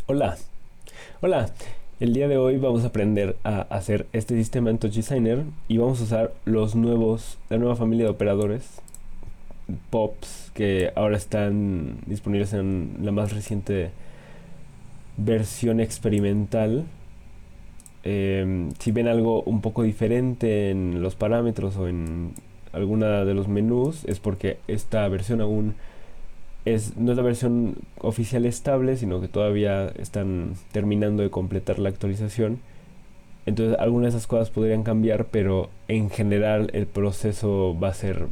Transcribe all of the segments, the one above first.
Hola, hola. El día de hoy vamos a aprender a hacer este sistema en Touch Designer y vamos a usar la nueva familia de operadores POPs que ahora están disponibles en la más reciente versión experimental. Si ven algo un poco diferente en los parámetros o en alguna de los menús, es porque esta versión aún no es la versión oficial estable, sino que todavía están terminando de completar la actualización. Entonces algunas de esas cosas podrían cambiar, pero en general el proceso va a ser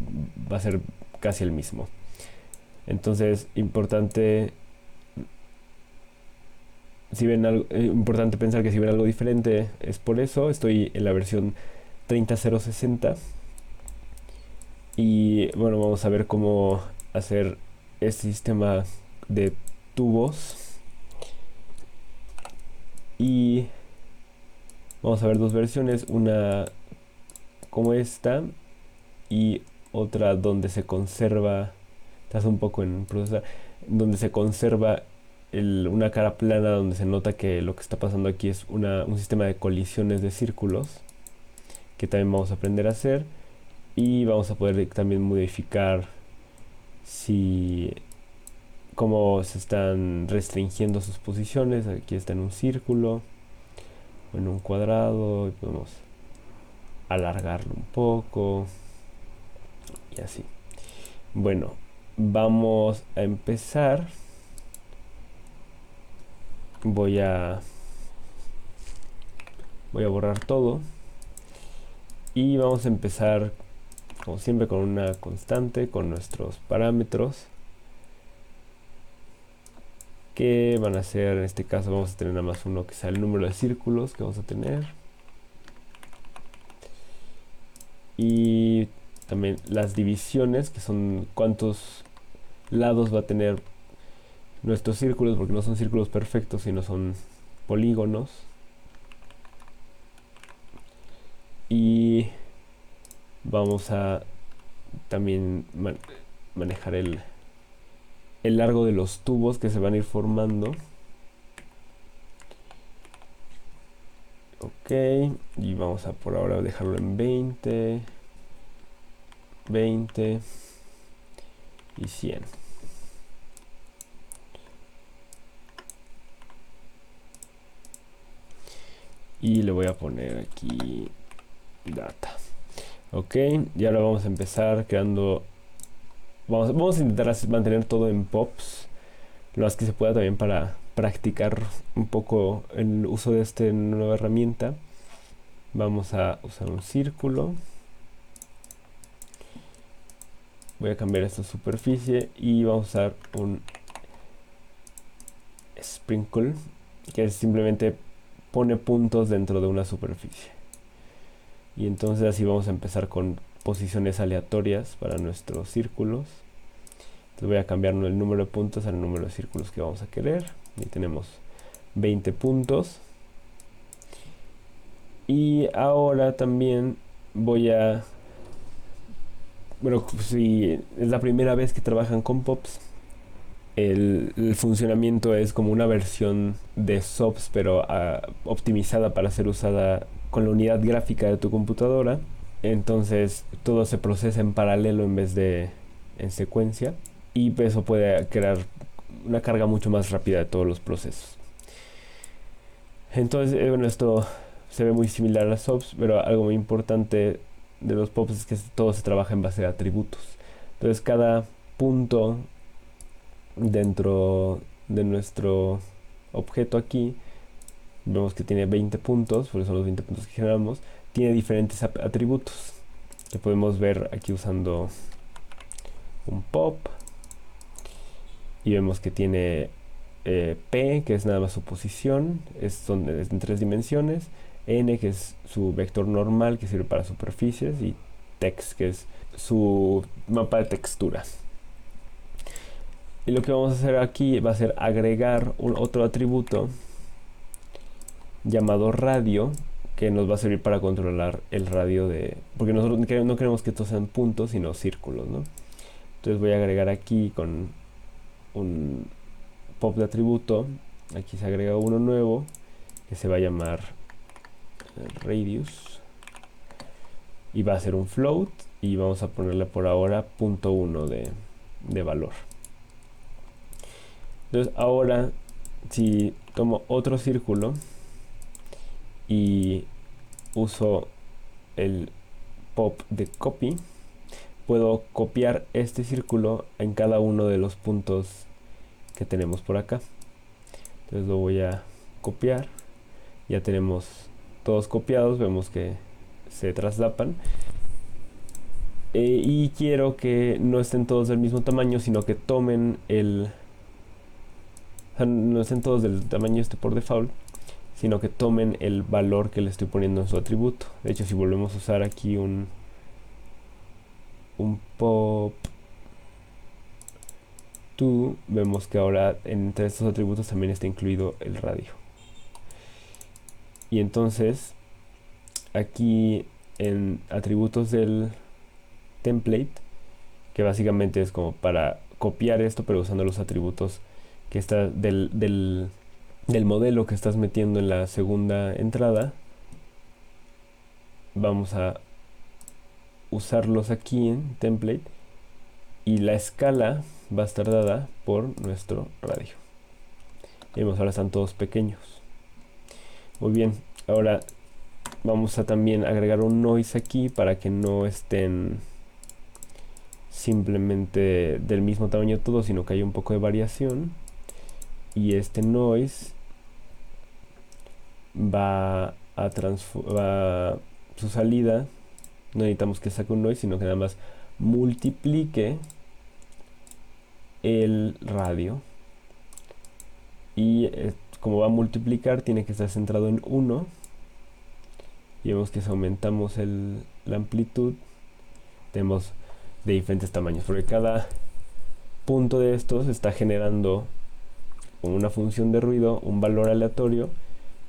casi el mismo. Entonces, importante pensar que si ven algo diferente es por eso. Estoy en la versión 30.060 y bueno, vamos a ver cómo hacer este sistema de tubos y vamos a ver dos versiones, una como esta y otra donde se conserva, estás un poco en procesar, donde se conserva una cara plana, donde se nota que lo que está pasando aquí es un sistema de colisiones de círculos, que también vamos a aprender a hacer, y vamos a poder también modificar si cómo se están restringiendo sus posiciones. Aquí está en un círculo o en un cuadrado y podemos alargarlo un poco y así. Bueno, vamos a empezar. Voy a voy a borrar todo y vamos a empezar como siempre con una constante, con nuestros parámetros que van a ser, en este caso vamos a tener nada más uno, que sea el número de círculos que vamos a tener, y también las divisiones, que son cuántos lados va a tener nuestros círculos, porque no son círculos perfectos, sino son polígonos. Y vamos a también manejar el largo de los tubos que se van a ir formando. Ok, y vamos a por ahora dejarlo en 20, 20 y 100. Y le voy a poner aquí data. Ok, y ahora vamos a empezar creando. Vamos a intentar mantener todo en pops lo más que se pueda, también para practicar un poco el uso de esta nueva herramienta. Vamos a usar un círculo. Voy a cambiar esta superficie y vamos a usar un sprinkle, que simplemente pone puntos dentro de una superficie. Y entonces así vamos a empezar con posiciones aleatorias para nuestros círculos. Entonces voy a cambiar el número de puntos al número de círculos que vamos a querer. Y tenemos 20 puntos. Y ahora también voy a... Bueno, si es la primera vez que trabajan con POPs, el funcionamiento es como una versión de SOPs, pero optimizada para ser usada con la unidad gráfica de tu computadora. Entonces todo se procesa en paralelo en vez de en secuencia, y eso puede crear una carga mucho más rápida de todos los procesos. Entonces, bueno, esto se ve muy similar a las SOPs, pero algo muy importante de los POPs es que todo se trabaja en base de atributos. Entonces cada punto dentro de nuestro objeto aquí, vemos que tiene 20 puntos, porque son los 20 puntos que generamos, tiene diferentes atributos que podemos ver aquí usando un pop, y vemos que tiene P, que es nada más su posición, es en 3 dimensiones, N, que es su vector normal, que sirve para superficies, y text, que es su mapa de texturas. Y lo que vamos a hacer aquí va a ser agregar otro atributo llamado radio, que nos va a servir para controlar el radio porque nosotros no queremos que estos sean puntos, sino círculos, ¿no? Entonces voy a agregar aquí con un pop de atributo aquí se agrega uno nuevo que se va a llamar radius y va a ser un float y vamos a ponerle por ahora 0.1 de valor. Entonces ahora si tomo otro círculo y uso el pop de copy, puedo copiar este círculo en cada uno de los puntos que tenemos por acá. Entonces lo voy a copiar, ya tenemos todos copiados, vemos que se traslapan. Y quiero que no estén todos del mismo tamaño, sino que tomen o sea, no estén todos del tamaño por default, sino que tomen el valor que le estoy poniendo en su atributo. De hecho, si volvemos a usar aquí un pop to, vemos que ahora entre estos atributos también está incluido el radio. Y entonces aquí en atributos del template, que básicamente es como para copiar esto pero usando los atributos que está del modelo que estás metiendo en la segunda entrada, vamos a usarlos aquí en template y la escala va a estar dada por nuestro radio. Y vemos, ahora están todos pequeños. Muy bien, ahora vamos a también agregar un noise aquí para que no estén simplemente del mismo tamaño todos, sino que haya un poco de variación. Y este noise va a su salida, no necesitamos que saque un noise, sino que nada más multiplique el radio. Y como va a multiplicar, tiene que estar centrado en 1. Y vemos que si aumentamos la amplitud, tenemos de diferentes tamaños, porque cada punto de estos está generando con una función de ruido un valor aleatorio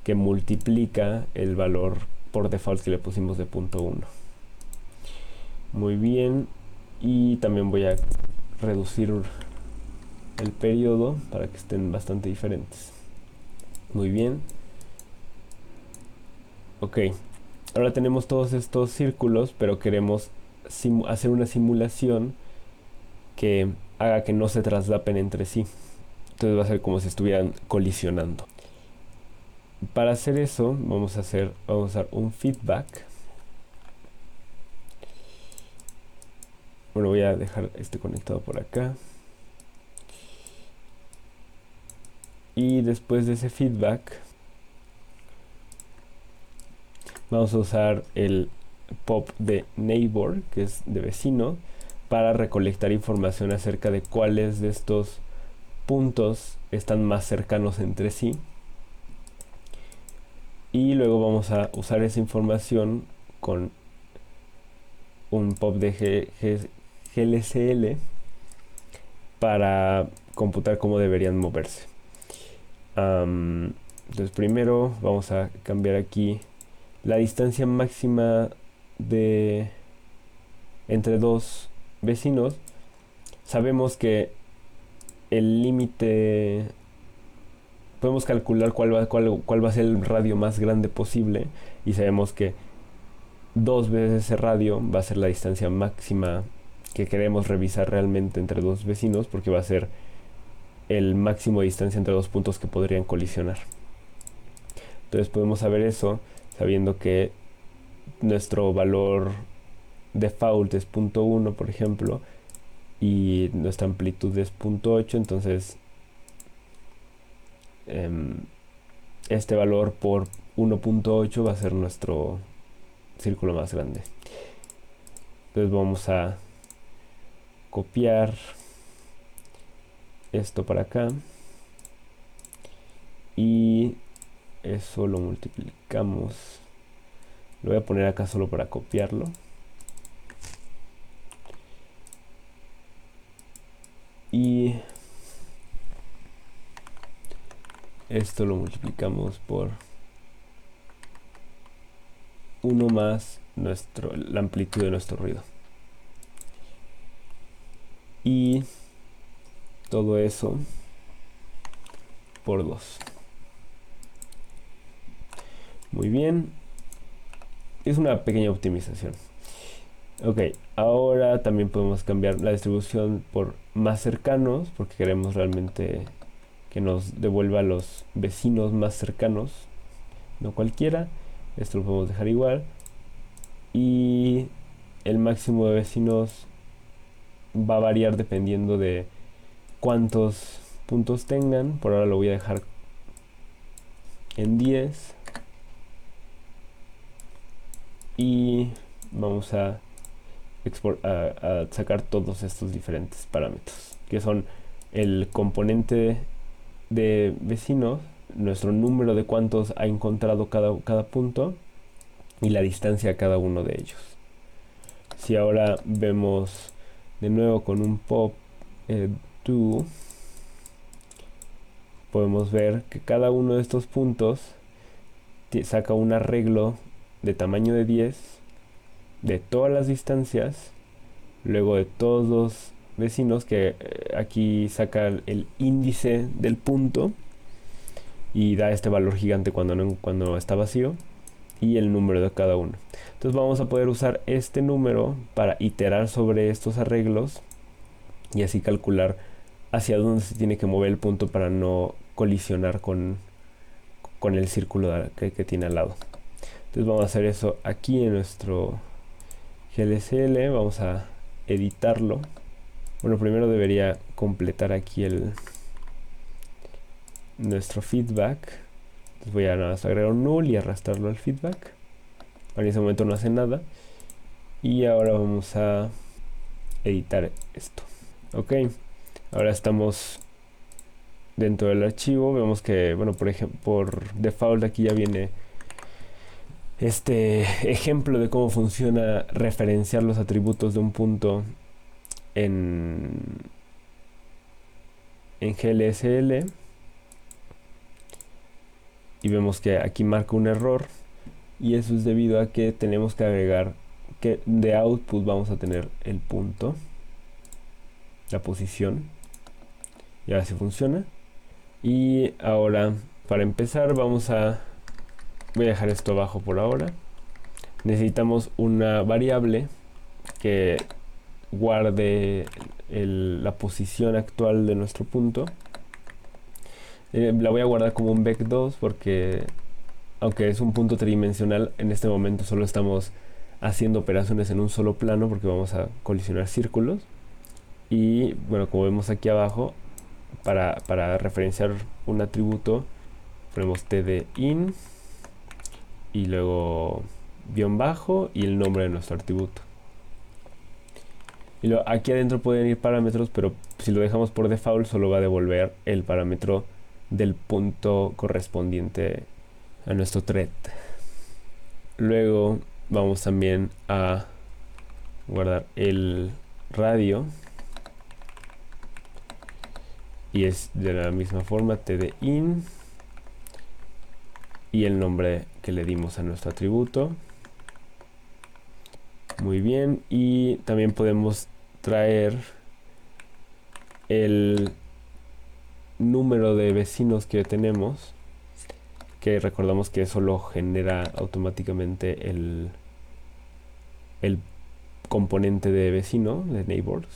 que multiplica el valor por default que le pusimos de 0.1. Muy bien, y también voy a reducir el periodo para que estén bastante diferentes. Muy bien. Ok, ahora tenemos todos estos círculos, pero queremos hacer una simulación que haga que no se traslapen entre sí. Entonces va a ser como si estuvieran colisionando. Para hacer eso vamos a usar un feedback. Bueno, voy a dejar este conectado por acá. Y después de ese feedback vamos a usar el pop de neighbor, que es de vecino, para recolectar información acerca de cuáles de estos puntos están más cercanos entre sí. Y luego vamos a usar esa información con un pop de GLCL para computar cómo deberían moverse. Entonces primero vamos a cambiar aquí la distancia máxima entre dos vecinos. Sabemos que el límite, podemos calcular cuál va a ser el radio más grande posible, y sabemos que 2 veces ese radio va a ser la distancia máxima que queremos revisar realmente entre dos vecinos, porque va a ser el máximo de distancia entre dos puntos que podrían colisionar. Entonces podemos saber eso sabiendo que nuestro valor default es 0.1, por ejemplo, y nuestra amplitud es 0.8. Entonces este valor por 1.8 va a ser nuestro círculo más grande. Entonces vamos a copiar esto para acá y eso lo multiplicamos. Lo voy a poner acá solo para copiarlo. Y esto lo multiplicamos por 1 más la amplitud de nuestro ruido. Y todo eso por 2. Muy bien. Es una pequeña optimización. Ok, ahora también podemos cambiar la distribución por más cercanos, porque queremos realmente que nos devuelva a los vecinos más cercanos, no cualquiera. Esto lo podemos dejar igual. Y el máximo de vecinos va a variar dependiendo de cuántos puntos tengan. Por ahora lo voy a dejar en 10. Y vamos a sacar todos estos diferentes parámetros, que son el componente de vecinos, nuestro número de cuántos ha encontrado cada punto y la distancia a cada uno de ellos. Si ahora vemos de nuevo con un pop do, podemos ver que cada uno de estos puntos saca un arreglo de tamaño de 10 de todas las distancias, luego de todos los vecinos, que aquí saca el índice del punto y da este valor gigante cuando está vacío, y el número de cada uno. Entonces vamos a poder usar este número para iterar sobre estos arreglos y así calcular hacia dónde se tiene que mover el punto para no colisionar con el círculo que tiene al lado. Entonces vamos a hacer eso aquí en nuestro GLSL. Vamos a editarlo. Bueno, primero debería completar aquí nuestro feedback. Entonces voy a nada más agregar un null y arrastrarlo al feedback. En ese momento no hace nada. Y ahora vamos a editar esto. Ok, ahora estamos dentro del archivo. Vemos que, bueno, por ejemplo, por default aquí ya viene este ejemplo de cómo funciona referenciar los atributos de un punto en GLSL. Y vemos que aquí marca un error, y eso es debido a que tenemos que agregar que de output vamos a tener el punto, la posición, y ahora sí funciona. Y ahora, para empezar, voy a dejar esto abajo por ahora. Necesitamos una variable que guarde la posición actual de nuestro punto. La voy a guardar como un vec2 porque, aunque es un punto tridimensional, en este momento solo estamos haciendo operaciones en un solo plano porque vamos a colisionar círculos. Y bueno, como vemos aquí abajo, para referenciar un atributo ponemos tdin y luego guión bajo y el nombre de nuestro atributo. Y aquí adentro pueden ir parámetros, pero si lo dejamos por default solo va a devolver el parámetro del punto correspondiente a nuestro thread. Luego vamos también a guardar el radio, y es de la misma forma tdin y el nombre que le dimos a nuestro atributo. Muy bien, y también podemos traer el número de vecinos que tenemos, que recordamos que eso lo genera automáticamente el componente de vecino, de neighbors,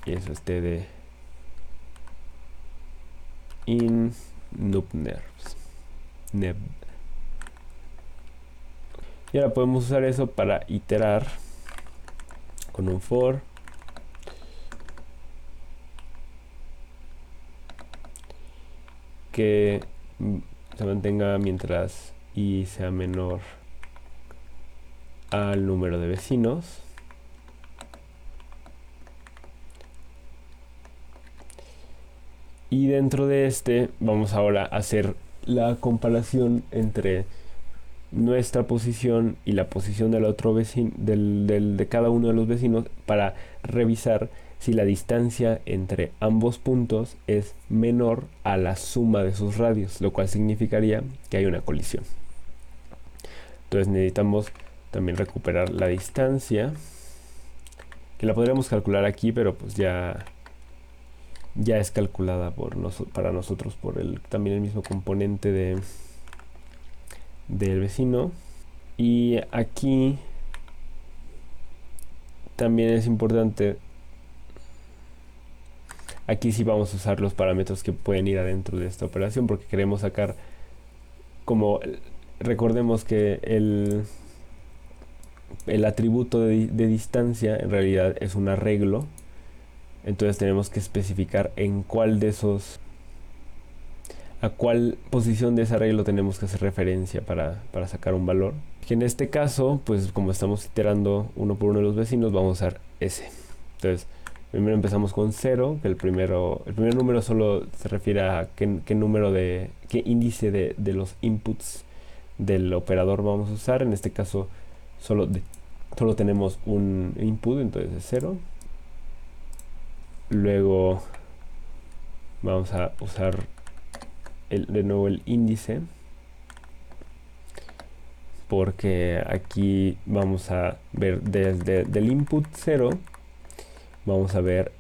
y eso es td in neb. Y ahora podemos usar eso para iterar con un for que se mantenga mientras i sea menor al número de vecinos. Y dentro de este vamos ahora a hacer la comparación entre nuestra posición y la posición del otro vecino, de cada uno de los vecinos, para revisar si la distancia entre ambos puntos es menor a la suma de sus radios, lo cual significaría que hay una colisión. Entonces necesitamos también recuperar la distancia, que la podríamos calcular aquí, pero pues ya es calculada para nosotros por también el mismo componente del vecino. Y aquí también es importante, aquí sí vamos a usar los parámetros que pueden ir adentro de esta operación, porque queremos sacar, como recordemos que el atributo de distancia en realidad es un arreglo. Entonces tenemos que especificar en cuál de esos, a cuál posición de ese arreglo tenemos que hacer referencia para sacar un valor. Que en este caso, pues como estamos iterando uno por uno de los vecinos, vamos a usar ese. Entonces, primero empezamos con 0, que el primer número solo se refiere a qué número qué índice de los inputs del operador vamos a usar. En este caso, solo tenemos un input, entonces es 0. Luego vamos a usar de nuevo el índice, porque aquí vamos a ver desde el input 0, vamos a ver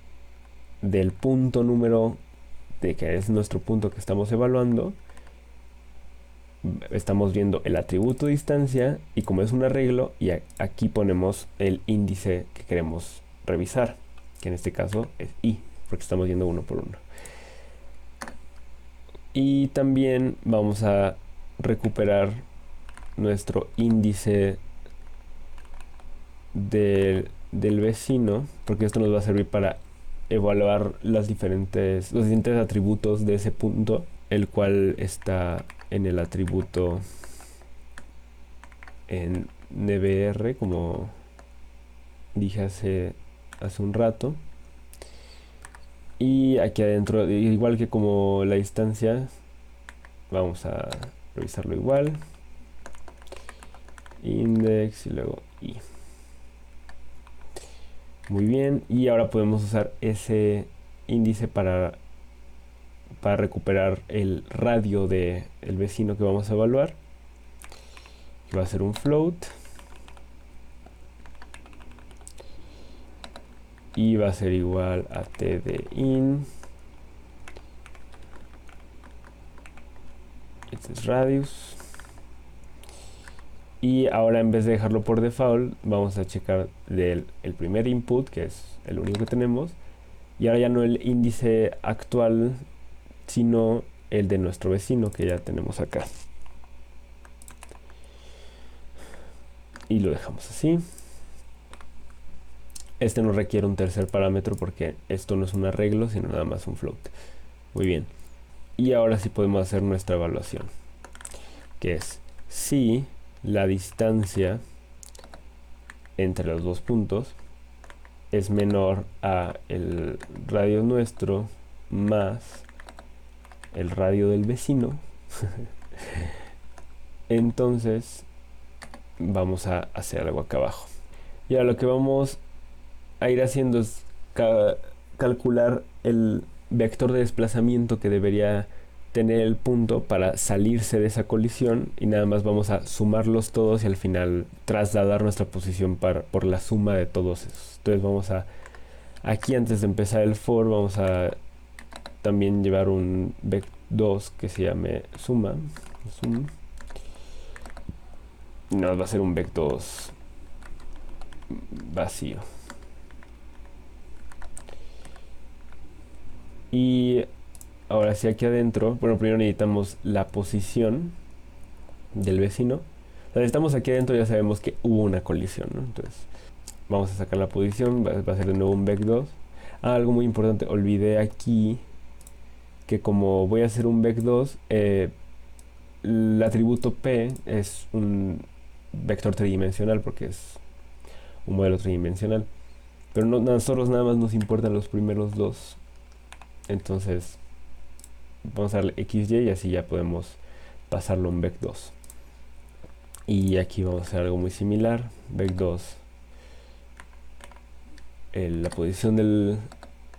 del punto número de que es nuestro punto que estamos evaluando. Estamos viendo el atributo distancia y como es un arreglo, y aquí ponemos el índice que queremos revisar, que en este caso es i, porque estamos viendo uno por uno. Y también vamos a recuperar nuestro índice del vecino, porque esto nos va a servir para evaluar los diferentes atributos de ese punto, el cual está en el atributo en nbr, como dije hace un rato. Y aquí adentro, igual que como la distancia, vamos a revisarlo igual. Index y luego i. Muy bien, y ahora podemos usar ese índice para recuperar el radio del vecino que vamos a evaluar, que va a ser un float, y va a ser igual a tdin, este es radius. Y ahora, en vez de dejarlo por default, vamos a checar el primer input, que es el único que tenemos, y ahora ya no el índice actual, sino el de nuestro vecino que ya tenemos acá. Y lo dejamos así. Este no requiere un tercer parámetro porque esto no es un arreglo, sino nada más un float. Muy bien. Y ahora sí podemos hacer nuestra evaluación, que es si la distancia entre los dos puntos es menor a el radio nuestro más el radio del vecino, entonces vamos a hacer algo acá abajo. Y ahora lo que vamos a ir haciendo es calcular el vector de desplazamiento que debería tener el punto para salirse de esa colisión, y nada más vamos a sumarlos todos y al final trasladar nuestra posición por la suma de todos esos. Entonces vamos a, aquí antes de empezar el for, vamos a también llevar un vec2 que se llame suma, sum, y nos va a ser un vec2 vacío. Y ahora sí, aquí adentro, bueno, primero necesitamos la posición del vecino. O sea, estamos aquí adentro, ya sabemos que hubo una colisión, ¿no? Entonces vamos a sacar la posición, va a ser de nuevo un vec2. Algo muy importante, olvidé aquí que como voy a hacer un vec2, el atributo p es un vector tridimensional porque es un modelo tridimensional, pero nosotros nada más nos importan los primeros dos. Entonces vamos a darle XY y así ya podemos pasarlo en vec2. Y aquí vamos a hacer algo muy similar. Vec2, la posición del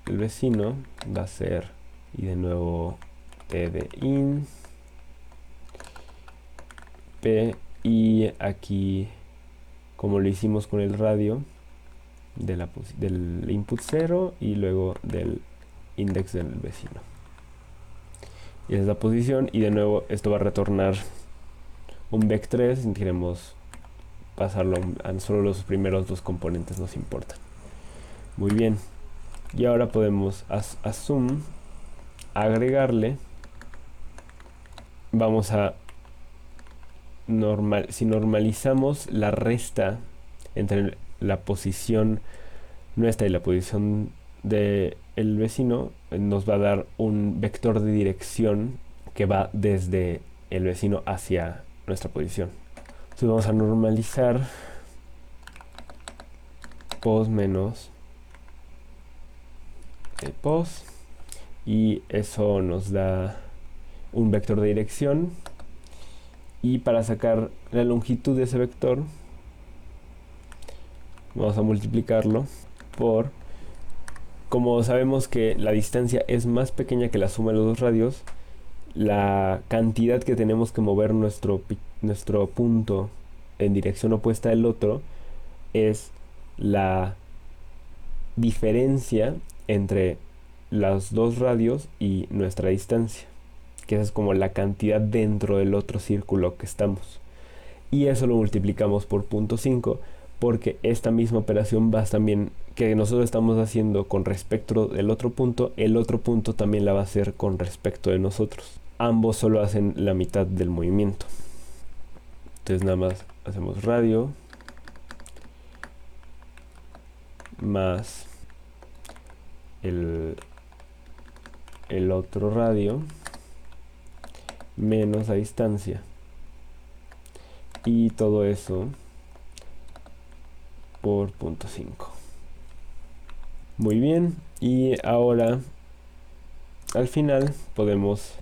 vecino va a ser, y de nuevo tdin p, y aquí como lo hicimos con el radio del input 0 y luego del index del vecino, y esa es la posición, y de nuevo esto va a retornar un vec3 y queremos pasarlo a solo los primeros dos componentes nos importan. Muy bien. Y ahora podemos a sum agregarle. Vamos a si normalizamos la resta entre la posición nuestra y la posición del vecino, nos va a dar un vector de dirección que va desde el vecino hacia nuestra posición. Entonces vamos a normalizar pos menos el pos y eso nos da un vector de dirección, y para sacar la longitud de ese vector vamos a multiplicarlo por, como sabemos que la distancia es más pequeña que la suma de los dos radios, la cantidad que tenemos que mover nuestro punto en dirección opuesta al otro es la diferencia entre los dos radios y nuestra distancia, que esa es como la cantidad dentro del otro círculo que estamos, y eso lo multiplicamos por 0.5 porque esta misma operación va también que nosotros estamos haciendo con respecto del otro punto, el otro punto también la va a hacer con respecto de nosotros. Ambos solo hacen la mitad del movimiento. Entonces nada más hacemos radio más el otro radio menos la distancia, y todo eso por 0.5. Muy bien, y ahora al final podemos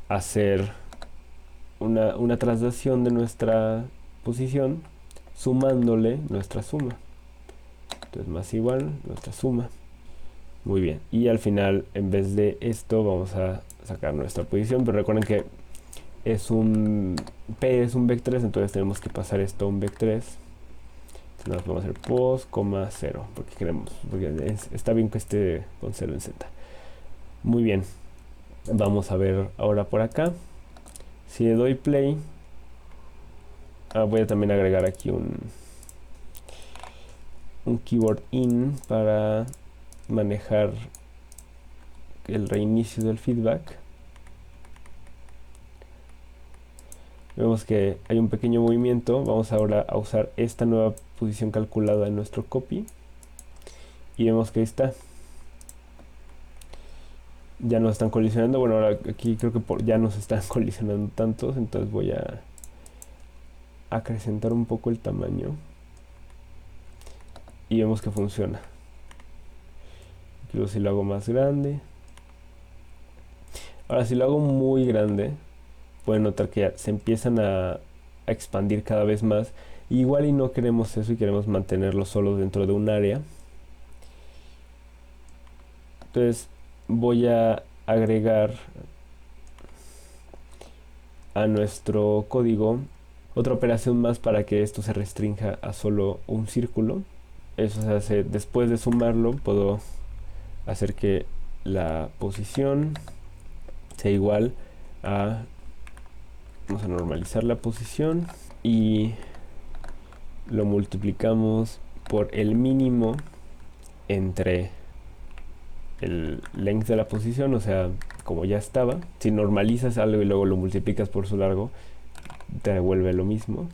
hacer una traslación de nuestra posición sumándole nuestra suma. Entonces más igual nuestra suma. Muy bien, y al final en vez de esto vamos a sacar nuestra posición, pero recuerden que P es un vec3, entonces tenemos que pasar esto a un vec3. Nos vamos a hacer pos, 0, porque está bien que esté con 0 en z. Muy bien, vamos a ver ahora por acá. Si le doy play, voy a también agregar aquí un keyboard in para manejar el reinicio del feedback. Vemos que hay un pequeño movimiento. Vamos ahora a usar esta nueva posición calculada en nuestro copy y vemos que ahí está. Ya no están colisionando. Bueno, ahora aquí creo que ya no se están colisionando tantos, entonces voy a acrecentar un poco el tamaño y vemos que funciona. Incluso si lo hago más grande. Ahora si lo hago muy grande, pueden notar que ya se empiezan a expandir cada vez más. Igual y no queremos eso y queremos mantenerlo solo dentro de un área. Entonces voy a agregar a nuestro código otra operación más para que esto se restrinja a solo un círculo. Eso se hace después de sumarlo. Puedo hacer que la posición sea igual a, vamos a normalizar la posición y lo multiplicamos por el mínimo entre el length de la posición, o sea, como ya estaba. Si normalizas algo y luego lo multiplicas por su largo, te devuelve lo mismo.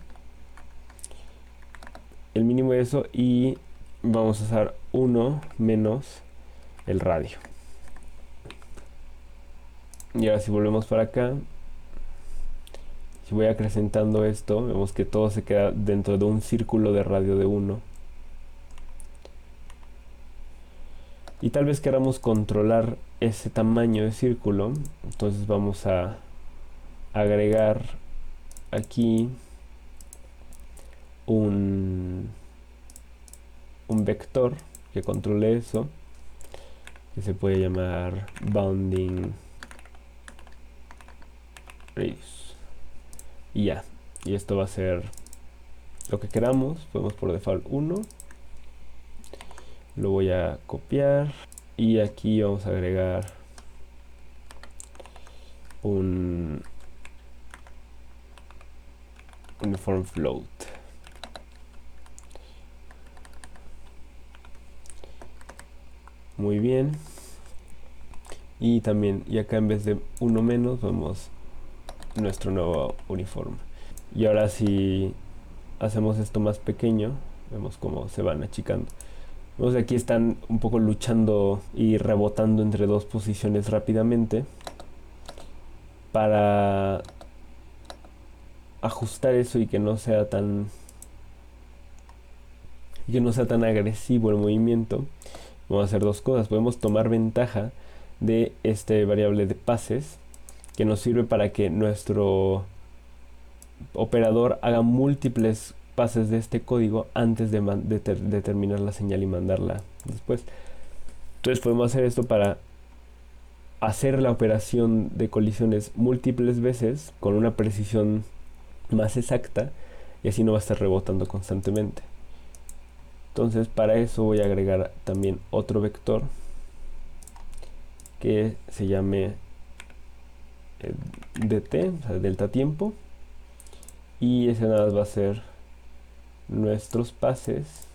El mínimo de eso, y vamos a usar 1 menos el radio. Y ahora si volvemos para acá, si voy acrecentando esto, vemos que todo se queda dentro de un círculo de radio de 1. Y tal vez queramos controlar ese tamaño de círculo, entonces vamos a agregar aquí un vector que controle eso, que se puede llamar bounding radius. Y ya, y esto va a ser lo que queramos. Podemos por default 1. Lo voy a copiar y aquí vamos a agregar un uniform float. Muy bien. Y también, y acá en vez de uno menos, vemos nuestro nuevo uniforme. Y ahora si hacemos esto más pequeño, vemos cómo se van achicando. Vemos que aquí están un poco luchando y rebotando entre dos posiciones rápidamente para ajustar eso y que no sea tan agresivo el movimiento. Vamos a hacer dos cosas. Podemos tomar ventaja de este variable de pases que nos sirve para que nuestro operador haga múltiples pases de este código antes de terminar la señal y mandarla después. Entonces podemos hacer esto para hacer la operación de colisiones múltiples veces con una precisión más exacta y así no va a estar rebotando constantemente. Entonces para eso voy a agregar también otro vector que se llame dt, o sea, delta tiempo, y ese nada más va a ser nuestros pases,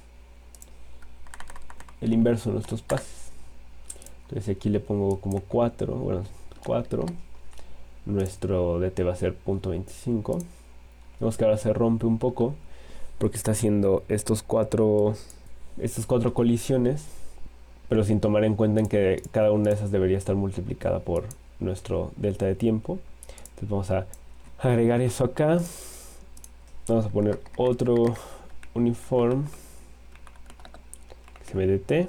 el inverso de nuestros pases. Entonces aquí le pongo como 4, bueno, 4, nuestro dt va a ser 0.25. Vemos que ahora se rompe un poco porque está haciendo estas cuatro colisiones, pero sin tomar en cuenta en que cada una de esas debería estar multiplicada por nuestro delta de tiempo. Entonces vamos a agregar eso acá. Vamos a poner otro uniform que se llama dt.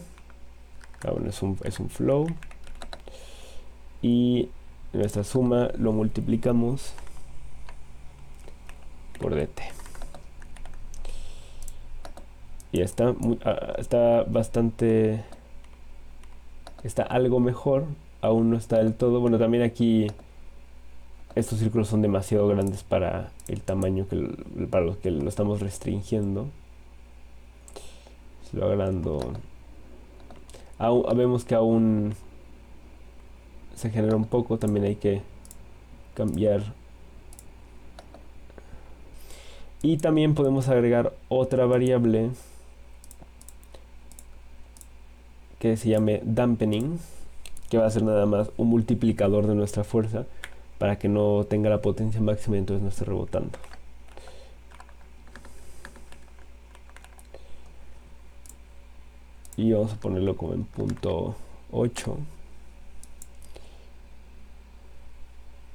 Bueno, es un flow. Y nuestra suma lo multiplicamos por dt. Y está bastante, está algo mejor, aún no está del todo. Bueno, también aquí estos círculos son demasiado grandes para el tamaño para los que lo estamos restringiendo. Si lo agrando, vemos que aún se genera un poco. También hay que cambiar. Y también podemos agregar otra variable que se llame dampening, que va a ser nada más un multiplicador de nuestra fuerza para que no tenga la potencia máxima y entonces no esté rebotando. Y vamos a ponerlo como en punto 8.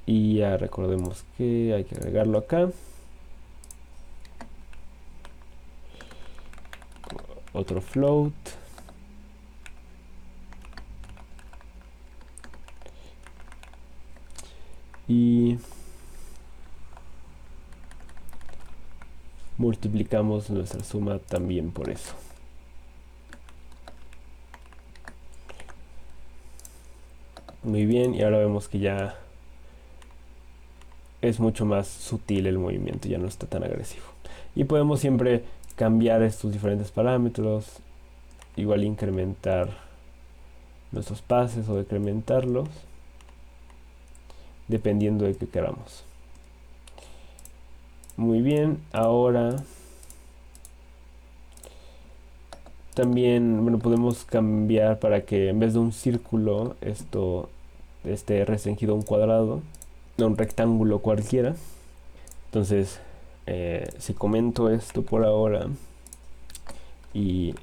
Y ya recordemos que hay que agregarlo acá. Otro float. Y multiplicamos nuestra suma también por eso. Muy bien, y ahora vemos que ya es mucho más sutil el movimiento, ya no está tan agresivo. Y podemos siempre cambiar estos diferentes parámetros, igual incrementar nuestros pases o decrementarlos, dependiendo de qué queramos. Muy bien, ahora también, bueno, podemos cambiar para que en vez de un círculo esto esté restringido a un cuadrado, a un rectángulo cualquiera. Entonces, si comento esto por ahora y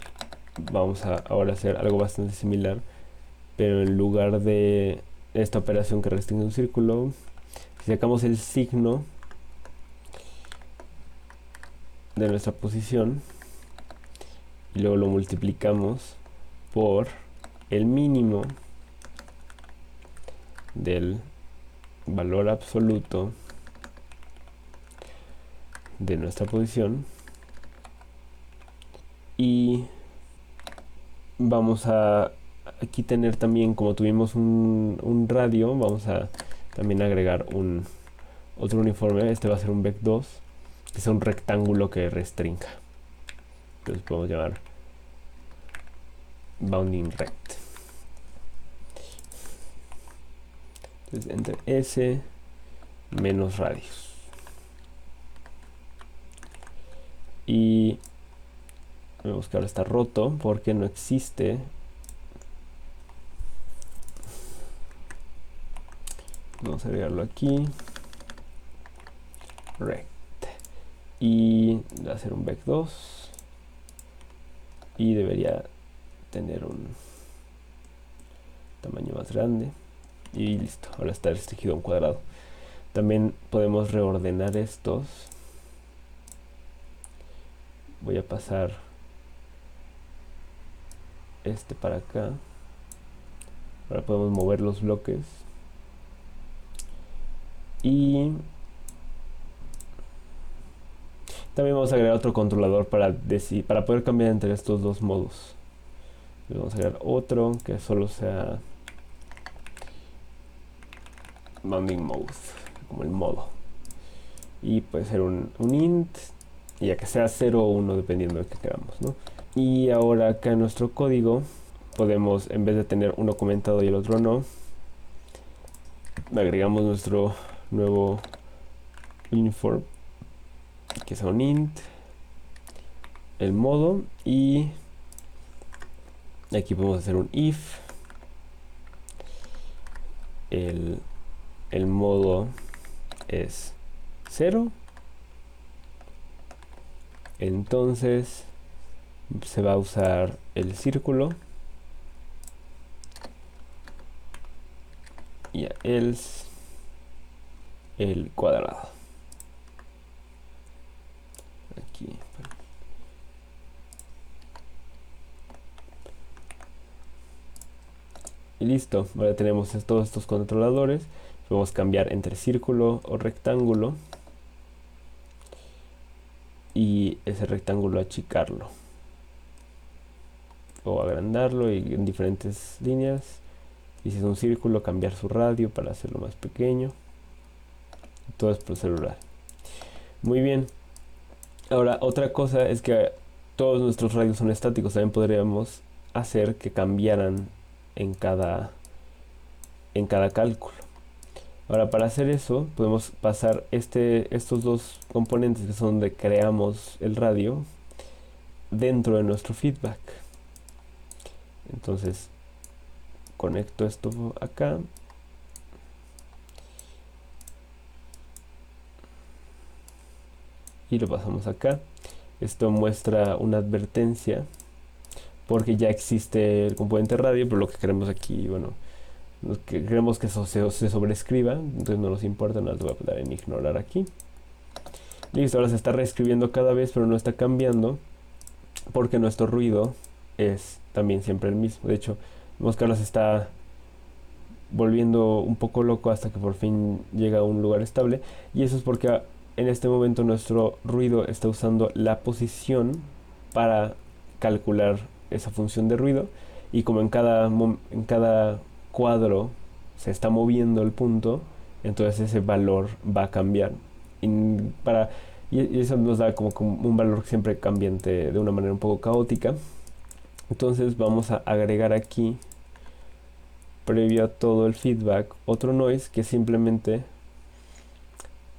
vamos a ahora hacer algo bastante similar, pero en lugar de esta operación que restringe un círculo, si sacamos el signo de nuestra posición y luego lo multiplicamos por el mínimo del valor absoluto de nuestra posición, y vamos a aquí tener también, como tuvimos un radio, vamos a también agregar otro uniforme. Este va a ser un vec2, que es un rectángulo que restrinja. Entonces podemos llamar bounding rect. Entonces entre s menos radios. y vemos que ahora está roto porque no existe. Vamos a agregarlo aquí, rect, y va a ser un vec 2 y debería tener un tamaño más grande y listo. Ahora está restringido a un cuadrado. También podemos reordenar estos. Voy a pasar este para acá. Ahora podemos mover los bloques y también vamos a agregar otro controlador para poder cambiar entre estos dos modos. Vamos a agregar otro que solo sea bounding mode, como el modo, y puede ser un int, ya que sea 0 o 1 dependiendo de que queramos, ¿no? Y ahora acá en nuestro código podemos, en vez de tener uno comentado y el otro no, agregamos nuestro nuevo inform, que es un int, el modo, y aquí podemos hacer un if, el modo es 0, entonces se va a usar el círculo y else el cuadrado. Aquí. Y listo, ahora tenemos todos estos controladores. Podemos cambiar entre círculo o rectángulo y ese rectángulo achicarlo o agrandarlo y en diferentes líneas. Y si es un círculo, cambiar su radio para hacerlo más pequeño. Todo es por celular. Muy bien. Ahora otra cosa es que todos nuestros radios son estáticos. También podríamos hacer que cambiaran en cada cálculo. Ahora para hacer eso podemos pasar estos dos componentes que son donde creamos el radio dentro de nuestro feedback. Entonces conecto esto acá y lo pasamos acá. Esto muestra una advertencia porque ya existe el componente radio, pero lo que queremos aquí, bueno, queremos que eso se sobrescriba, entonces no nos importa, nada, lo voy a dar en ignorar aquí. Listo, ahora se está reescribiendo cada vez, pero no está cambiando porque nuestro ruido es también siempre el mismo. De hecho, vemos que ahora se está volviendo un poco loco hasta que por fin llega a un lugar estable, y eso es porque en este momento nuestro ruido está usando la posición para calcular esa función de ruido, y como en cada cuadro se está moviendo el punto, entonces ese valor va a cambiar y eso nos da como un valor siempre cambiante de una manera un poco caótica. Entonces vamos a agregar aquí, previo a todo el feedback, otro noise que simplemente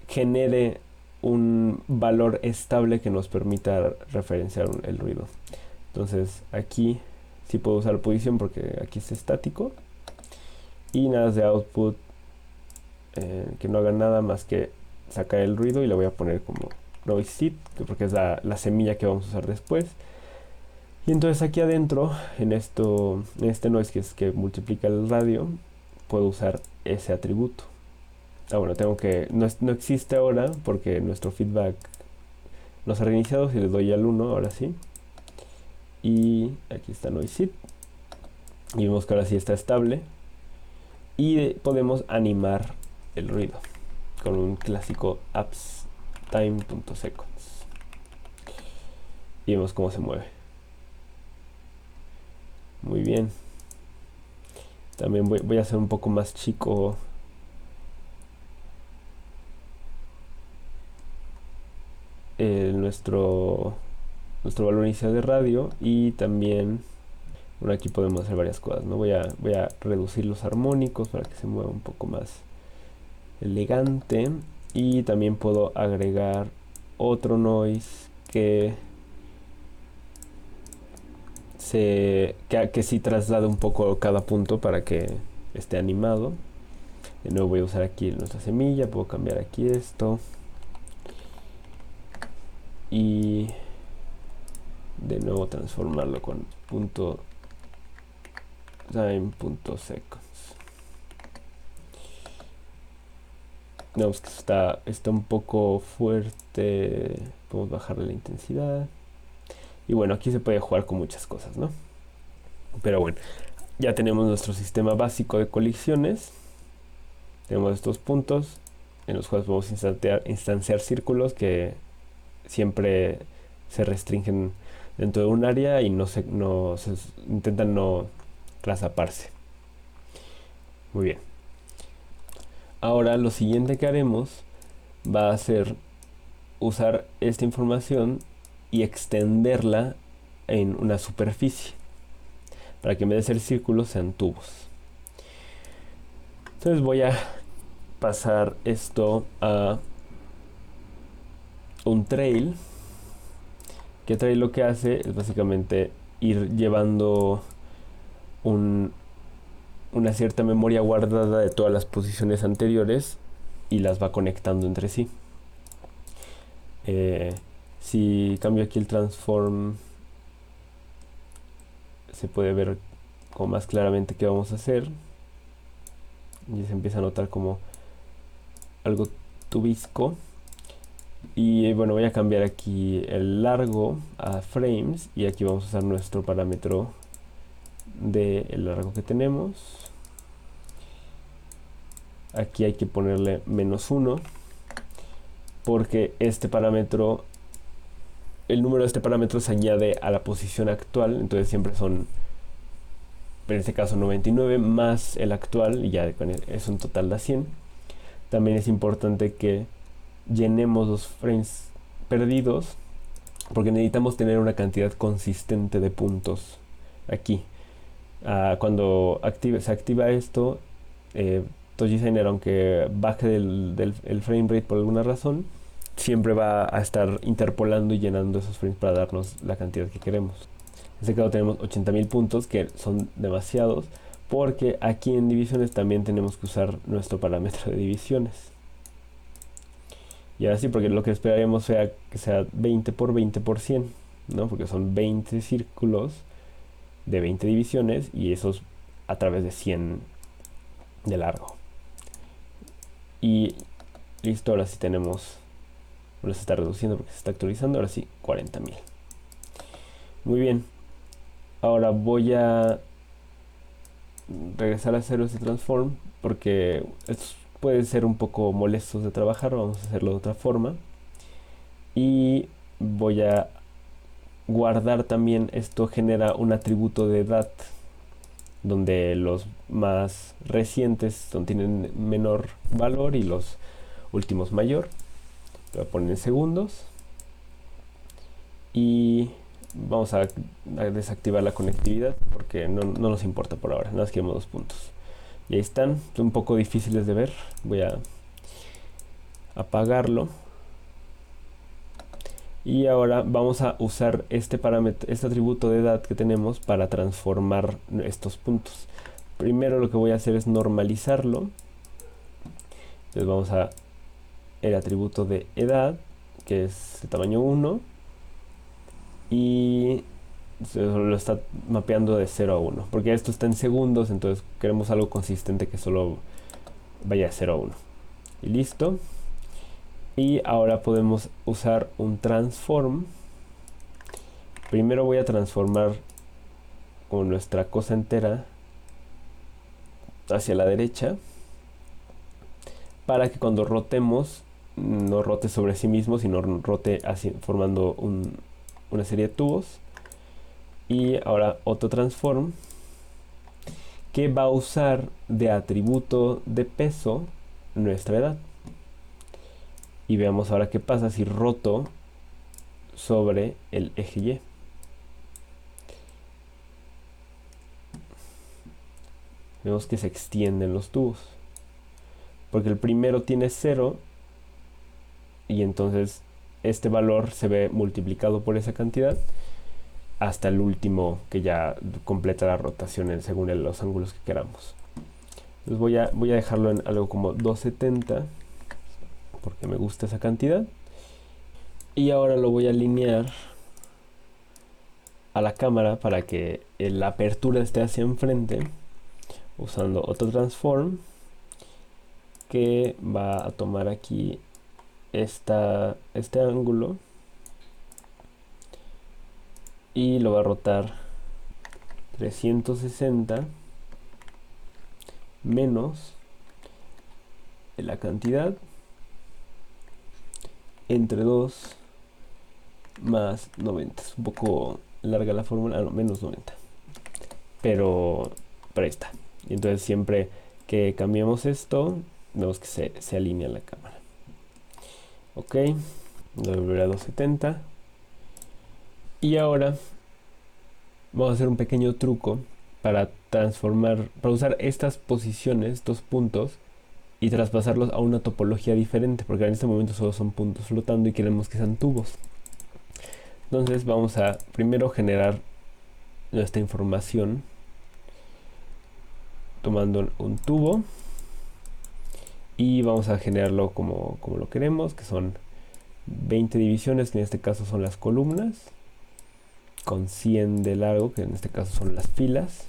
genere un valor estable que nos permita referenciar el ruido. Entonces aquí sí puedo usar posición porque aquí es estático, y nada de output que no haga nada más que sacar el ruido, y le voy a poner como noise seed porque es la semilla que vamos a usar después. Y entonces aquí adentro, en este noise que multiplica el radio, puedo usar ese atributo. Bueno, no existe ahora porque nuestro feedback no se ha reiniciado. Si le doy al 1, ahora sí. Y aquí está noise seed. Y vemos que ahora sí está estable. Y podemos animar el ruido con un clásico apps time.seconds. Y vemos cómo se mueve. Muy bien. También voy a hacer un poco más chico nuestro valor inicial de radio, y también, bueno, aquí podemos hacer varias cosas, ¿no? Voy a reducir los armónicos para que se mueva un poco más elegante, y también puedo agregar otro noise que que sí traslade un poco cada punto para que esté animado. De nuevo voy a usar aquí nuestra semilla, puedo cambiar aquí esto y de nuevo transformarlo con punto time.seconds. Vemos que está un poco fuerte, podemos bajarle la intensidad. Y bueno, aquí se puede jugar con muchas cosas, ¿no? Pero bueno, ya tenemos nuestro sistema básico de colisiones. Tenemos estos puntos en los cuales podemos instanciar círculos que siempre se restringen dentro de un área y intentan no trazaparse. Muy bien. Ahora lo siguiente que haremos va a ser usar esta información y extenderla en una superficie para que en vez de ser círculos sean tubos. Entonces voy a pasar esto a un trail, que trail lo que hace es básicamente ir llevando una cierta memoria guardada de todas las posiciones anteriores y las va conectando entre sí. Si cambio aquí el transform, se puede ver como más claramente qué vamos a hacer y se empieza a notar como algo tubisco. Y bueno, voy a cambiar aquí el largo a frames y aquí vamos a usar nuestro parámetro del largo que tenemos. Aquí hay que ponerle -1 porque este parámetro, el número de este parámetro se añade a la posición actual, entonces siempre son, en este caso 99 más el actual y ya es un total de 100. También es importante que llenemos los frames perdidos porque necesitamos tener una cantidad consistente de puntos aquí. Cuando se activa esto, Touch Designer, aunque baje el frame rate por alguna razón, siempre va a estar interpolando y llenando esos frames para darnos la cantidad que queremos. En este caso tenemos 80.000 puntos, que son demasiados, porque aquí en divisiones también tenemos que usar nuestro parámetro de divisiones. Y ahora sí, porque lo que esperaríamos sea que sea 20 por 20 por 100, ¿no? Porque son 20 círculos de 20 divisiones y esos a través de 100 de largo. Y listo, ahora sí tenemos, bueno, se está reduciendo porque se está actualizando, ahora sí 40.000. Muy bien, ahora voy a regresar a cero este transform porque estos pueden ser un poco molestos de trabajar, vamos a hacerlo de otra forma. Y voy a guardar también, esto genera un atributo de edad donde los más recientes tienen menor valor y los últimos mayor. Lo voy a poner en segundos y vamos a desactivar la conectividad porque no nos importa por ahora, nada más queremos 2 puntos. Y ahí están, son un poco difíciles de ver, voy a apagarlo. Y ahora vamos a usar este parámetro, este atributo de edad que tenemos para transformar estos puntos. Primero lo que voy a hacer es normalizarlo. Entonces vamos a el atributo de edad, que es de tamaño 1. Y lo está mapeando de 0 a 1. Porque esto está en segundos, entonces queremos algo consistente que solo vaya de 0 a 1. Y listo. Y ahora podemos usar un transform. Primero voy a transformar con nuestra cosa entera hacia la derecha para que cuando rotemos no rote sobre sí mismo, sino rote así, formando una serie de tubos. Y ahora otro transform que va a usar de atributo de peso nuestra edad. Y veamos ahora qué pasa si roto sobre el eje Y. Vemos que se extienden los tubos. Porque el primero tiene 0 y entonces este valor se ve multiplicado por esa cantidad hasta el último que ya completa la rotación según los ángulos que queramos. Entonces voy a dejarlo en algo como 270 porque me gusta esa cantidad. Y ahora lo voy a alinear a la cámara para que la apertura esté hacia enfrente, usando otro transform que va a tomar aquí este ángulo y lo va a rotar 360 menos la cantidad entre 2 más 90. Es un poco larga la fórmula, no, menos 90. Pero ahí está. Y entonces siempre que cambiemos esto, vemos que se alinea la cámara. Ok, lo volveré a 270. Y ahora vamos a hacer un pequeño truco para usar estas posiciones, estos puntos, y traspasarlos a una topología diferente, porque en este momento solo son puntos flotando y queremos que sean tubos. Entonces vamos a primero generar nuestra información tomando un tubo y vamos a generarlo como lo queremos, que son 20 divisiones, que en este caso son las columnas, con 100 de largo, que en este caso son las filas.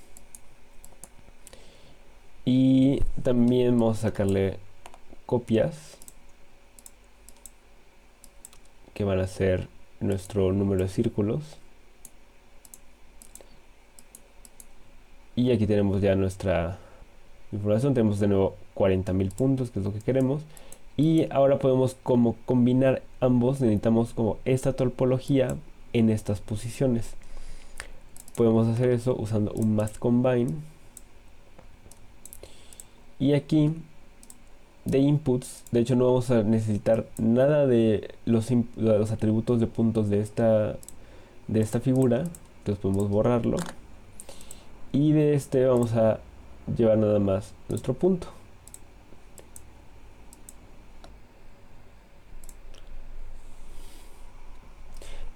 Y también vamos a sacarle copias, que van a ser nuestro número de círculos. Y aquí tenemos ya nuestra información. Tenemos de nuevo 40.000 puntos, que es lo que queremos. Y ahora podemos como combinar ambos. Necesitamos como esta topología en estas posiciones. Podemos hacer eso usando un math combine. Y aquí de inputs, de hecho no vamos a necesitar nada de los atributos de puntos de esta figura. Entonces podemos borrarlo. Y de este vamos a llevar nada más nuestro punto.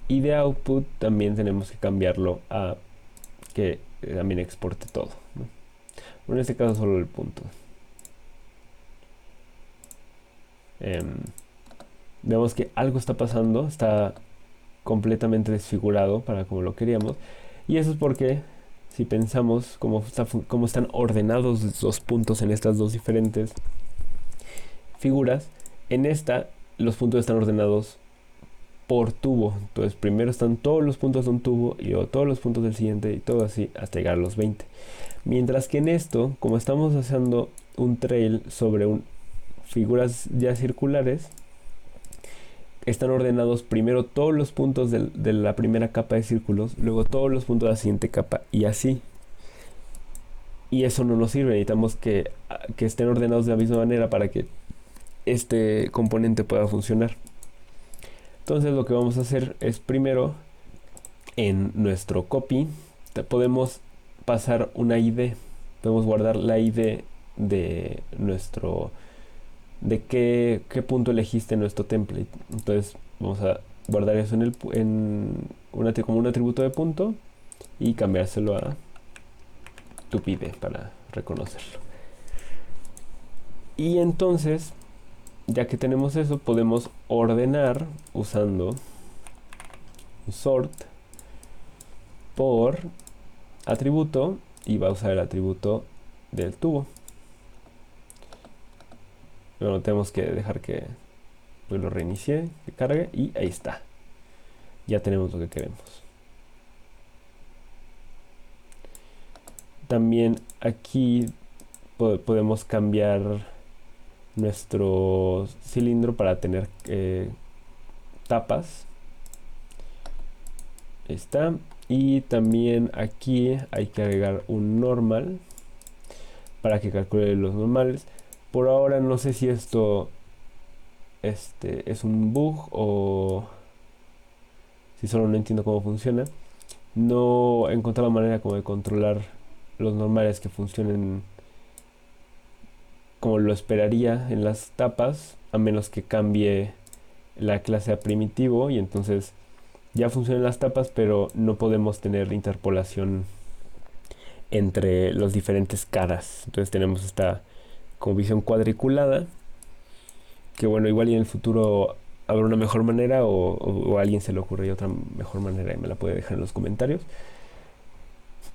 Y de output también tenemos que cambiarlo a que también exporte todo, ¿no? Bueno, en este caso solo el punto. Vemos que algo está pasando, está completamente desfigurado para como lo queríamos. Y eso es porque si pensamos cómo están ordenados los puntos en estas dos diferentes figuras, en esta los puntos están ordenados por tubo. Entonces primero están todos los puntos de un tubo y luego todos los puntos del siguiente y todo así hasta llegar a los 20. Mientras que en esto, como estamos haciendo un trail sobre figuras ya circulares, están ordenados primero todos los puntos de la primera capa de círculos, luego todos los puntos de la siguiente capa y así. Y eso no nos sirve, necesitamos que estén ordenados de la misma manera para que este componente pueda funcionar. Entonces lo que vamos a hacer es primero en nuestro copy podemos pasar una ID, podemos guardar la ID de qué punto elegiste en nuestro template. Entonces vamos a guardar eso como un atributo de punto y cambiárselo a tupide para reconocerlo. Y entonces, ya que tenemos eso, podemos ordenar usando un sort por atributo y va a usar el atributo del tubo. Bueno, tenemos que dejar que lo reinicie, que cargue y ahí está. Ya tenemos lo que queremos. También aquí podemos cambiar nuestro cilindro para tener tapas. Ahí está. Y también aquí hay que agregar un normal para que calcule los normales. Por ahora no sé si esto es un bug o si solo no entiendo cómo funciona. No he encontrado manera como de controlar los normales que funcionen como lo esperaría en las tapas, a menos que cambie la clase a primitivo y entonces ya funcionan las tapas, pero no podemos tener interpolación entre los diferentes caras. Entonces tenemos esta como visión cuadriculada, que bueno, igual y en el futuro habrá una mejor manera o a alguien se le ocurre otra mejor manera y me la puede dejar en los comentarios.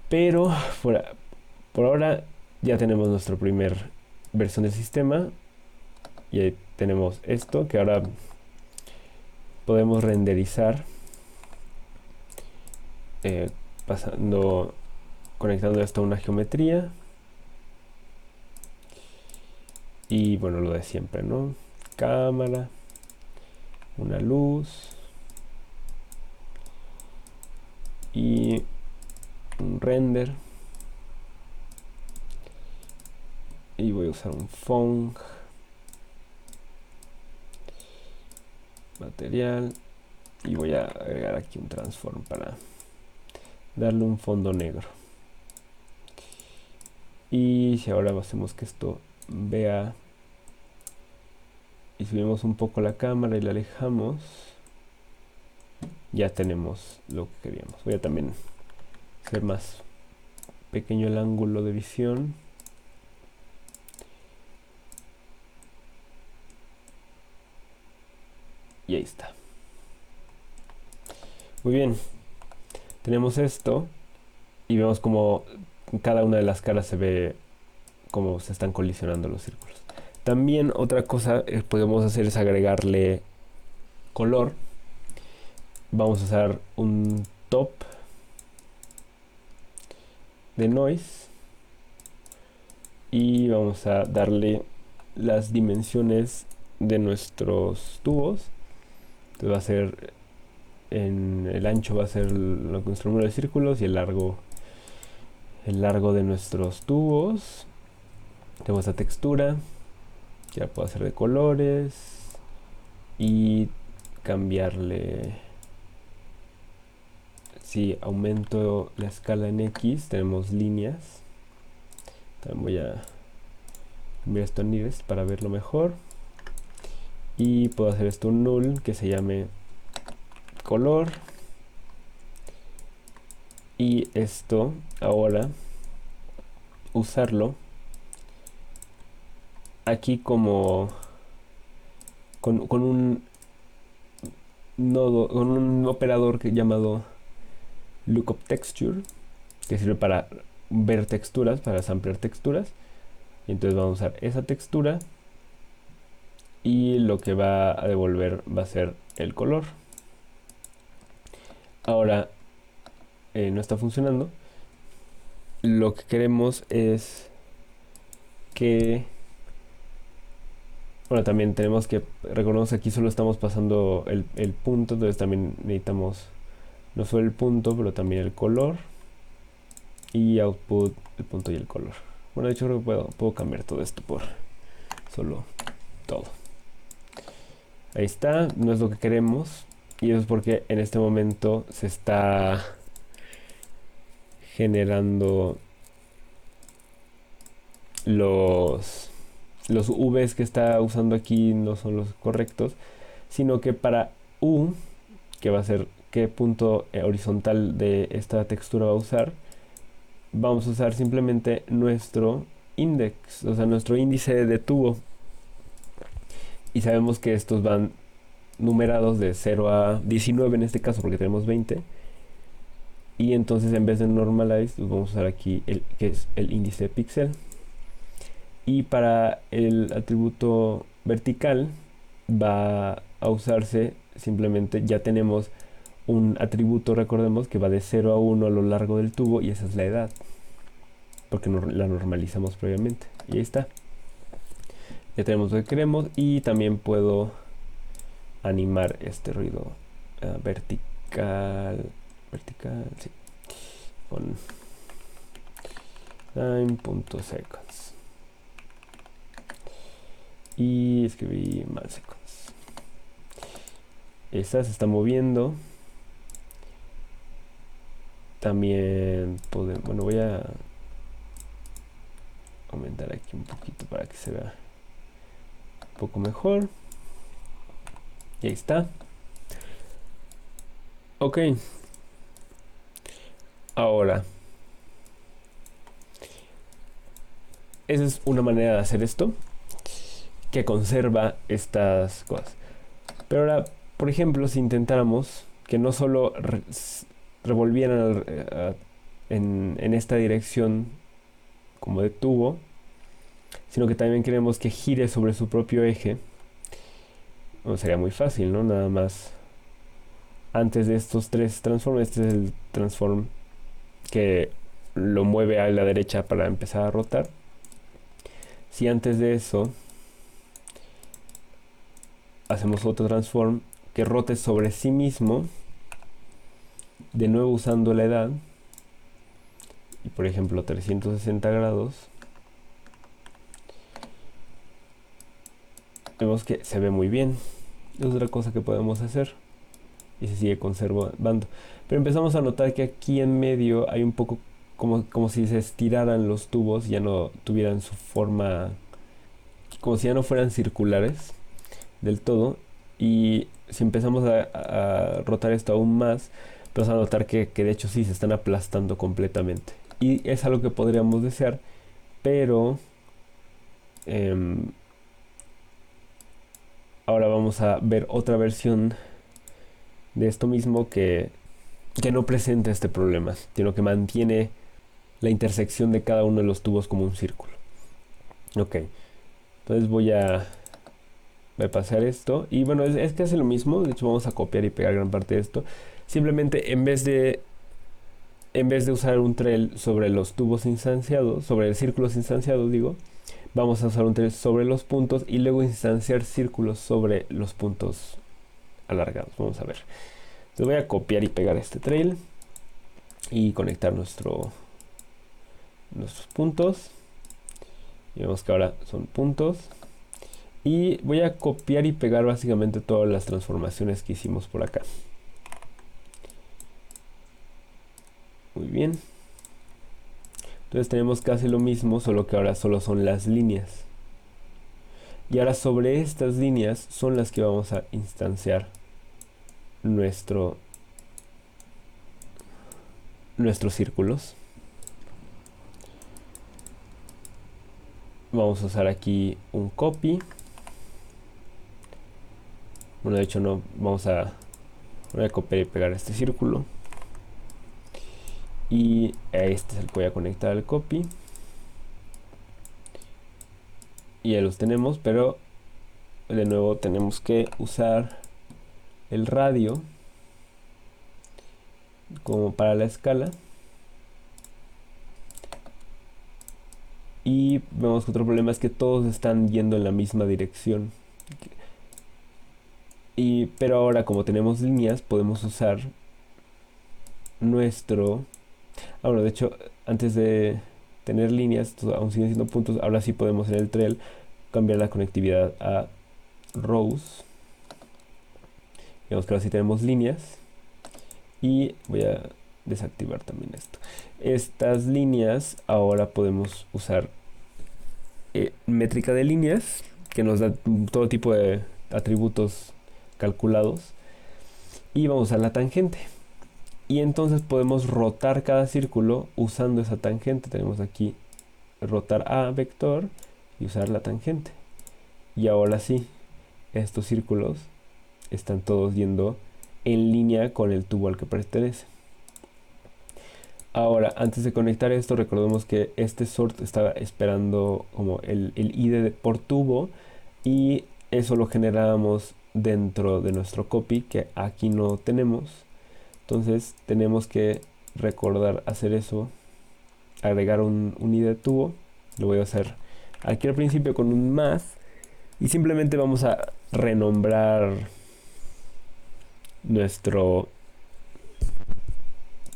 Pero por ahora ya tenemos nuestra primer versión del sistema y ahí tenemos esto que ahora podemos renderizar pasando, conectando esto a una geometría y bueno, lo de siempre, ¿no? Cámara, una luz y un render y voy a usar un Fong material y voy a agregar aquí un transform para darle un fondo negro. Y si ahora hacemos que esto vea y subimos un poco la cámara y la alejamos, ya tenemos lo que queríamos. Voy a también hacer más pequeño el ángulo de visión. Y ahí está. Muy bien. Tenemos esto y vemos como cada una de las caras se ve como se están colisionando los círculos. También otra cosa que podemos hacer es agregarle color. Vamos a usar un top de noise y vamos a darle las dimensiones de nuestros tubos. Entonces va a ser en el ancho va a ser nuestro número de círculos y el largo de nuestros tubos. Tenemos esta textura que ya puedo hacer de colores y cambiarle. Si aumento la escala en X tenemos líneas. También voy a cambiar esto en Nearest para verlo mejor y puedo hacer esto un null que se llame color y esto ahora usarlo aquí como con un nodo, con un operador llamado lookup texture que sirve para ver texturas, para samplear texturas. Y entonces vamos a usar esa textura y lo que va a devolver va a ser el color. Ahora no está funcionando. Lo que queremos es que, bueno, también tenemos que recordemos que aquí solo estamos pasando el punto, entonces también necesitamos no solo el punto pero también el color y output el punto y el color. Bueno, de hecho creo que puedo cambiar todo esto por solo todo. Ahí está, no es lo que queremos y eso es porque en este momento se está generando los V's que está usando aquí no son los correctos, sino que para U, que va a ser qué punto horizontal de esta textura va a usar, vamos a usar simplemente nuestro index, o sea, nuestro índice de tubo. Y sabemos que estos van numerados de 0 a 19 en este caso, porque tenemos 20. Y entonces en vez de normalize, pues vamos a usar aquí el que es el índice de píxel. Y para el atributo vertical va a usarse simplemente, ya tenemos un atributo, recordemos, que va de 0 a 1 a lo largo del tubo y esa es la edad, porque la normalizamos previamente. Y ahí está. Ya tenemos lo que queremos y también puedo animar este ruido vertical, sí, con time.seconds y escribí mal seconds. Esta se está moviendo. También podemos, bueno, voy a aumentar aquí un poquito para que se vea un poco mejor. Y ahí está. Ok. Ahora, esa es una manera de hacer esto que conserva estas cosas. Pero ahora, por ejemplo, si intentáramos que no solo revolvieran en esta dirección como de tubo, sino que también queremos que gire sobre su propio eje, bueno, sería muy fácil, ¿no? Nada más antes de estos tres transforms, este es el transform que lo mueve a la derecha para empezar a rotar. Si antes de eso hacemos otro transform que rote sobre sí mismo, de nuevo usando la edad, y por ejemplo 360 grados, vemos que se ve muy bien. Es otra cosa que podemos hacer y se sigue conservando. Pero empezamos a notar que aquí en medio hay un poco como si se estiraran los tubos, ya no tuvieran su forma, como si ya no fueran circulares del todo. Y si empezamos a rotar esto aún más, empezamos a notar que de hecho sí se están aplastando completamente. Y es algo que podríamos desear, pero ahora vamos a ver otra versión de esto mismo que no presenta este problema, sino que mantiene la intersección de cada uno de los tubos como un círculo. Ok, entonces voy a pasar esto. Y bueno, es que hace lo mismo. De hecho, vamos a copiar y pegar gran parte de esto. Simplemente en vez de usar un trail sobre los tubos instanciados, sobre el círculos instanciados, digo, vamos a usar un trail sobre los puntos y luego instanciar círculos sobre los puntos alargados. Vamos a ver. Entonces voy a copiar y pegar este trail y conectar nuestros puntos. Y vemos que ahora son puntos. Y voy a copiar y pegar básicamente todas las transformaciones que hicimos por acá. Muy bien. Entonces tenemos casi lo mismo, solo que ahora solo son las líneas. Y ahora sobre estas líneas son las que vamos a instanciar nuestros círculos. Vamos a usar aquí un copy. Bueno, de hecho no, voy a copiar y pegar este círculo. Y este es el que voy a conectar al copy. Y ya los tenemos, pero de nuevo tenemos que usar el radio como para la escala. Y vemos que otro problema es que todos están yendo en la misma dirección. Pero ahora, como tenemos líneas, podemos usar nuestro... Bueno, de hecho, antes de tener líneas, aún siguen siendo puntos. Ahora sí podemos en el trail cambiar la conectividad a rows. Vemos que ahora sí tenemos líneas. Y voy a desactivar también esto. Estas líneas ahora podemos usar métrica de líneas, que nos da todo tipo de atributos calculados. Y vamos a usar la tangente. Y entonces podemos rotar cada círculo usando esa tangente. Tenemos aquí rotar a vector y usar la tangente. Y ahora sí, estos círculos están todos yendo en línea con el tubo al que pertenece. Ahora, antes de conectar esto, recordemos que este sort estaba esperando como el ID por tubo, y eso lo generábamos dentro de nuestro copy, que aquí no tenemos. Entonces tenemos que recordar hacer eso, agregar un ID de tubo. Lo voy a hacer aquí al principio con un más, y simplemente vamos a renombrar nuestro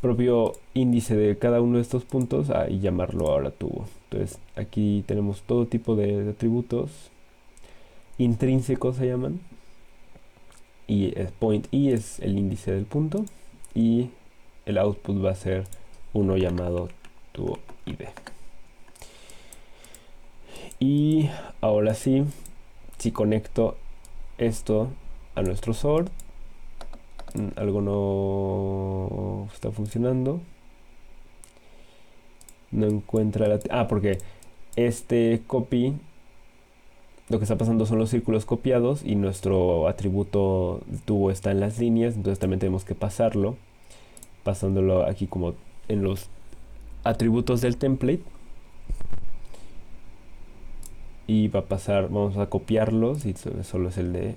propio índice de cada uno de estos puntos y llamarlo ahora tubo. Entonces aquí tenemos todo tipo de atributos intrínsecos, se llaman, y el point i es el índice del punto, y el output va a ser uno llamado tubo id. Y ahora sí, si conecto esto a nuestro sort. Algo no está funcionando. No encuentra la... porque este copy, lo que está pasando son los círculos copiados y nuestro atributo tubo está en las líneas, entonces también tenemos que pasarlo, pasándolo aquí como en los atributos del template. Y va a pasar, vamos a copiarlos y solo es el de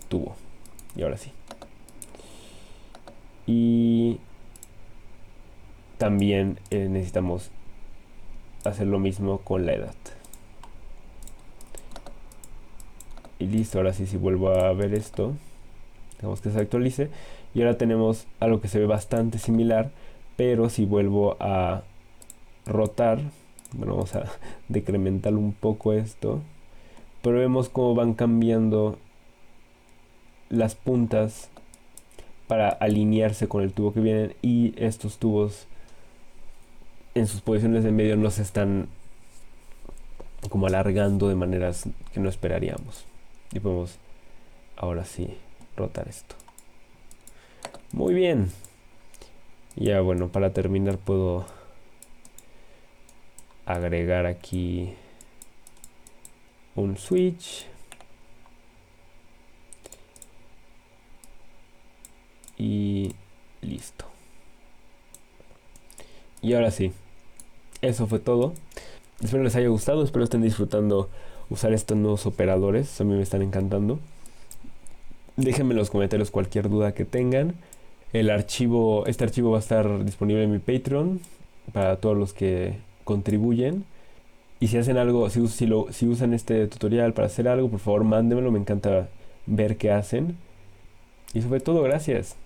tubo. Y ahora sí. Y también necesitamos hacer lo mismo con la edad. Y listo, ahora sí, si vuelvo a ver esto, dejamos que se actualice. Y ahora tenemos algo que se ve bastante similar, pero si vuelvo a rotar, bueno, vamos a decrementar un poco esto, pero vemos cómo van cambiando las puntas para alinearse con el tubo que vienen, y estos tubos en sus posiciones de medio no se están como alargando de maneras que no esperaríamos. Y podemos ahora sí rotar esto. Muy bien. Ya bueno, para terminar puedo agregar aquí un switch. Y listo. Y ahora sí, eso fue todo. Espero les haya gustado, espero estén disfrutando usar estos nuevos operadores. A mí me están encantando. Déjenme en los comentarios cualquier duda que tengan. Este archivo va a estar disponible en mi Patreon para todos los que contribuyen. Y si hacen algo, si usan este tutorial para hacer algo, por favor mándenmelo, me encanta ver qué hacen. Y sobre todo, gracias.